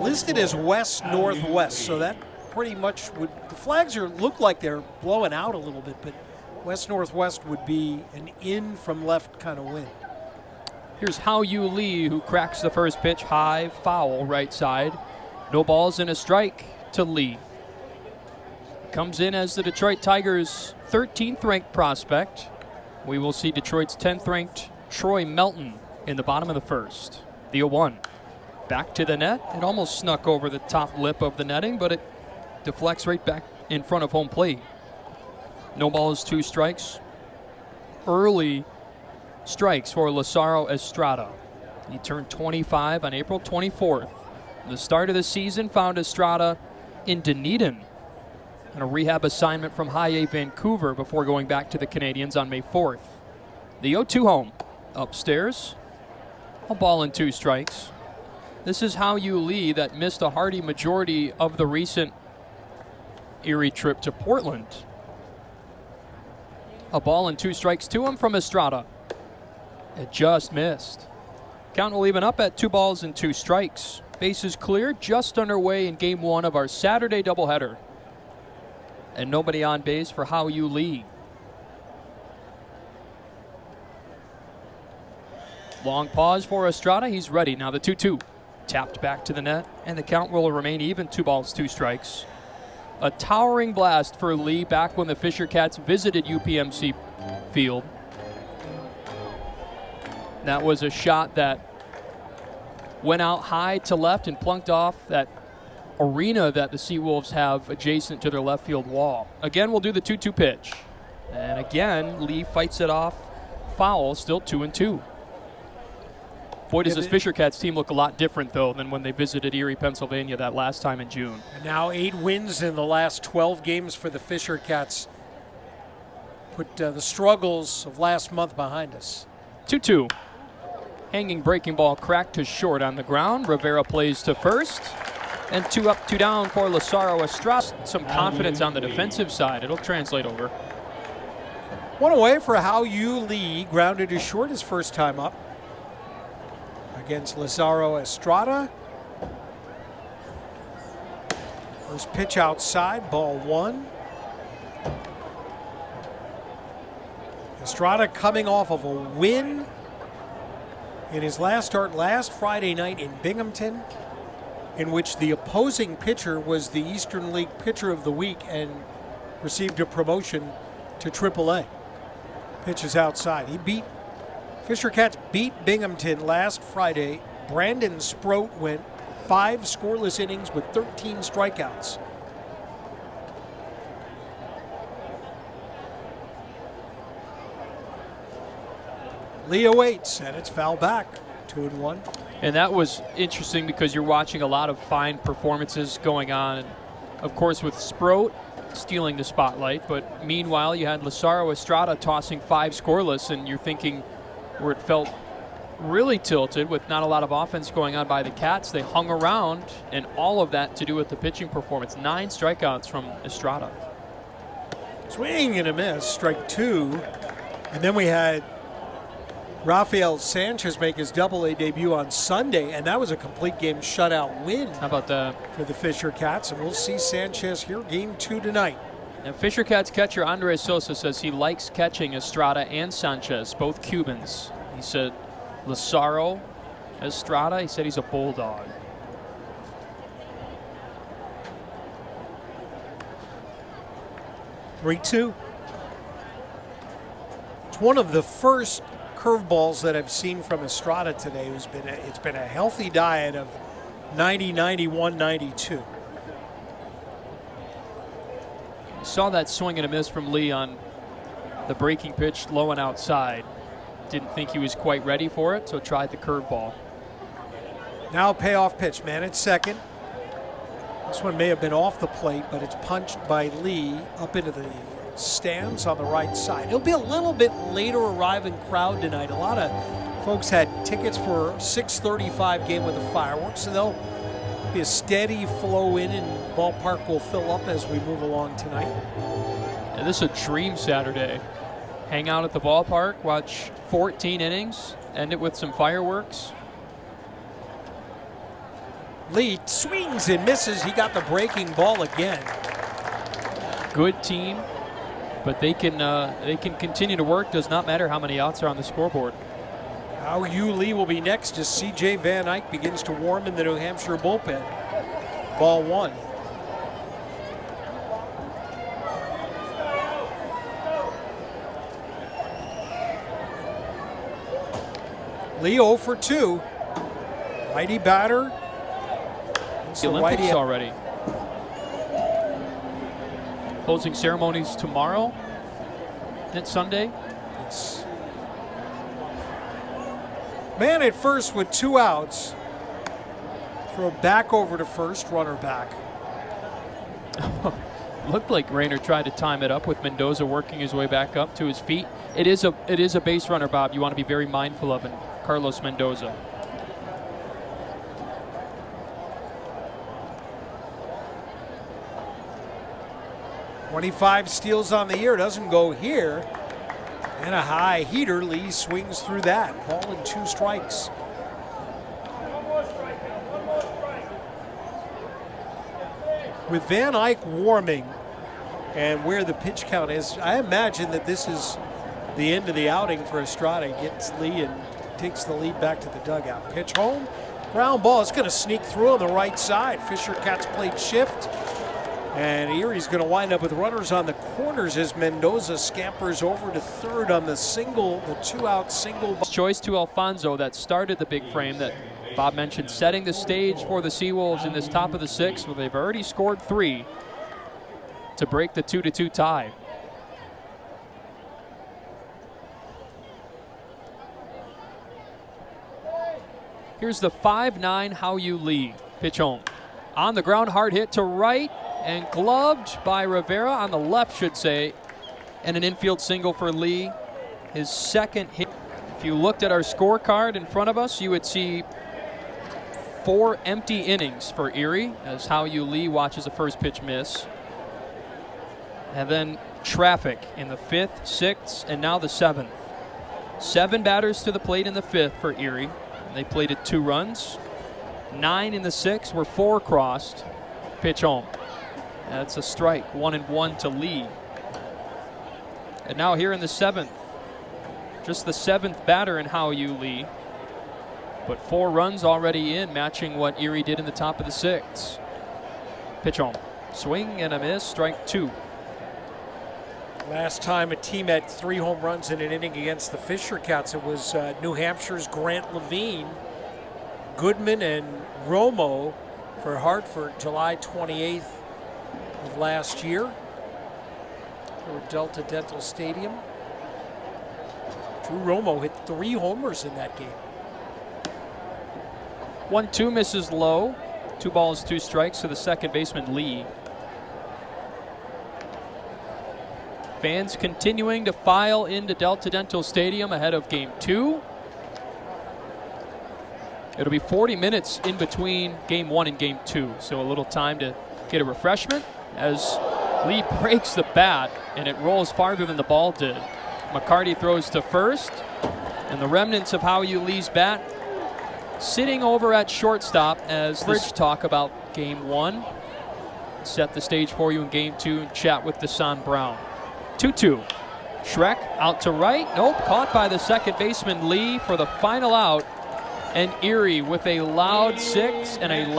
listed as west-northwest, so that pretty much would, the flags look like they're blowing out a little bit, but west-northwest would be an in from left kind of wind. Here's Hao-Yu Lee, who cracks the first pitch high, foul, right side. No balls and a strike to Lee. Comes in as the Detroit Tigers' 13th ranked prospect. We will see Detroit's 10th ranked Troy Melton in the bottom of the first. The 0-1. Back to the net. It almost snuck over the top lip of the netting, but it deflects right back in front of home plate. No balls, 2 strikes. Early strikes for Lazaro Estrada. He turned 25 on April 24th. The start of the season found Estrada in Dunedin on a rehab assignment from High A Vancouver before going back to the Canadians on May 4th. The 0-2 home. Upstairs, a ball and 2 strikes. This is Hao-Yu Lee that missed a hearty majority of the recent Erie trip to Portland. A ball and 2 strikes to him from Estrada. It just missed. Count will even up at 2 balls and 2 strikes. Bases clear, just underway in Game 1 of our Saturday doubleheader. And nobody on base for Hao-Yu Lee. Long pause for Estrada. He's ready. Now the 2-2. Tapped back to the net, and the count will remain even. 2 balls, 2 strikes. A towering blast for Lee back when the Fisher Cats visited UPMC Field. That was a shot that went out high to left and plunked off that arena that the SeaWolves have adjacent to their left field wall. Again, we'll do the 2-2 pitch. And again, Lee fights it off. Foul, still 2-2. Boy, does this Fisher Cats team look a lot different, though, than when they visited Erie, Pennsylvania that last time in June. And now 8 wins in the last 12 games for the Fisher Cats. Put the struggles of last month behind us. 2-2. Hanging breaking ball cracked to short on the ground. Rivera plays to first. And 2 up, 2 down for Lazaro Estrada. Some confidence on the defensive side. It'll translate over. 1 away for Hao-Yu Lee. Grounded to short his first time up against Lazaro Estrada. First pitch outside, ball 1. Estrada coming off of a win in his last start last Friday night in Binghamton, in which the opposing pitcher was the Eastern League Pitcher of the Week and received a promotion to AAA. Pitches outside. Fisher Cats beat Binghamton last Friday. Brandon Sproat went 5 scoreless innings with 13 strikeouts. Leo waits, and it's foul back. 2-1. And that was interesting because you're watching a lot of fine performances going on. And of course, with Sproat stealing the spotlight, but meanwhile, you had Lazaro Estrada tossing 5 scoreless, and you're thinking where it felt really tilted with not a lot of offense going on by the Cats. They hung around, and all of that to do with the pitching performance. 9 strikeouts from Estrada. Swing and a miss, strike 2. And then we had Rafael Sanchez make his Double-A debut on Sunday, and that was a complete game shutout win. How about that? For the Fisher Cats, and we'll see Sanchez here Game 2 tonight. And Fisher Cats catcher Andres Sosa says he likes catching Estrada and Sanchez, both Cubans. He said Lazaro Estrada, he said he's a bulldog. Three-two. It's one of the first curveballs that I've seen from Estrada today. It's been a healthy diet of 90, 91, 92. Saw that swing and a miss from Lee on the breaking pitch, low and outside. Didn't think he was quite ready for it, so tried the curveball. Now a payoff pitch, man at second. This one may have been off the plate, but it's punched by Lee up into the stands on the right side. It'll be a little bit later arriving crowd tonight. A lot of folks had tickets for 6:35 game with the fireworks, so there'll be a steady flow in, and ballpark will fill up as we move along tonight. And this is a dream Saturday. Hang out at the ballpark, watch 14 innings, end it with some fireworks. Lee swings and misses. He got the breaking ball again. Good team, but they can continue to work. Does not matter how many outs are on the scoreboard. How Yu Lee will be next as C.J. Van Eyck begins to warm in the New Hampshire bullpen. Ball 1. Lee 0 for 2. Righty batter. The Olympics already. Closing ceremonies tomorrow. It's Sunday. Yes. Man at first with 2 outs. Throw back over to first, runner back. Looked like Rayner tried to time it up with Mendoza working his way back up to his feet. It is a base runner, Bob. You want to be very mindful of it. Carlos Mendoza. .25 steals on the year, doesn't go here. And a high heater. Lee swings through that. Ball and 2 strikes. With Van Eyck warming and where the pitch count is, I imagine that this is the end of the outing for Estrada. Gets Lee and takes the lead back to the dugout. Pitch home. Ground ball. It's going to sneak through on the right side. Fisher Cats plate shift. And Erie's going to wind up with runners on the corners as Mendoza scampers over to third on the 2-out single. Choice to Alfonso that started the big frame that Bob mentioned, setting the stage for the SeaWolves in this top of the 6th, where they've already scored 3 to break the 2-2 tie. Here's the 5'9" How Yu Lee. Pitch home. On the ground, hard hit to right. And gloved by Rivera on the left, should say. And an infield single for Lee. His second hit. If you looked at our scorecard in front of us, you would see 4 empty innings for Erie as How Yu Lee watches a first pitch miss. And then traffic in the 5th, 6th, and now the 7th. 7 batters to the plate in the 5th for Erie. They plated 2 runs. 9 in the 6th, where 4 crossed. Pitch home. That's a strike, 1-1 to Lee. And now here in the 7th, just the 7th batter in How Yu Lee. But 4 runs already in, matching what Erie did in the top of the 6th. Pitch home. Swing and a miss, strike 2. Last time a team had 3 home runs in an inning against the Fisher Cats, it was New Hampshire's Grant Levine, Goodman, and Romo for Hartford, July 28th. Of last year for Delta Dental Stadium. Drew Romo hit 3 homers in that game. 1-2 misses low. 2 balls, 2 strikes to the second baseman Lee. Fans continuing to file into Delta Dental Stadium ahead of game 2. It'll be 40 minutes in between game 1 and game 2, so a little time to get a refreshment. As Lee breaks the bat and it rolls farther than the ball did. McCarty throws to first, and the remnants of How Yu Lee's bat sitting over at shortstop as Bridge talk about game 1. Set the stage for you in game 2 and chat with Desan Brown. 2-2. Shrek out to right. Nope, caught by the second baseman Lee for the final out. And Erie with a loud 6 and a loud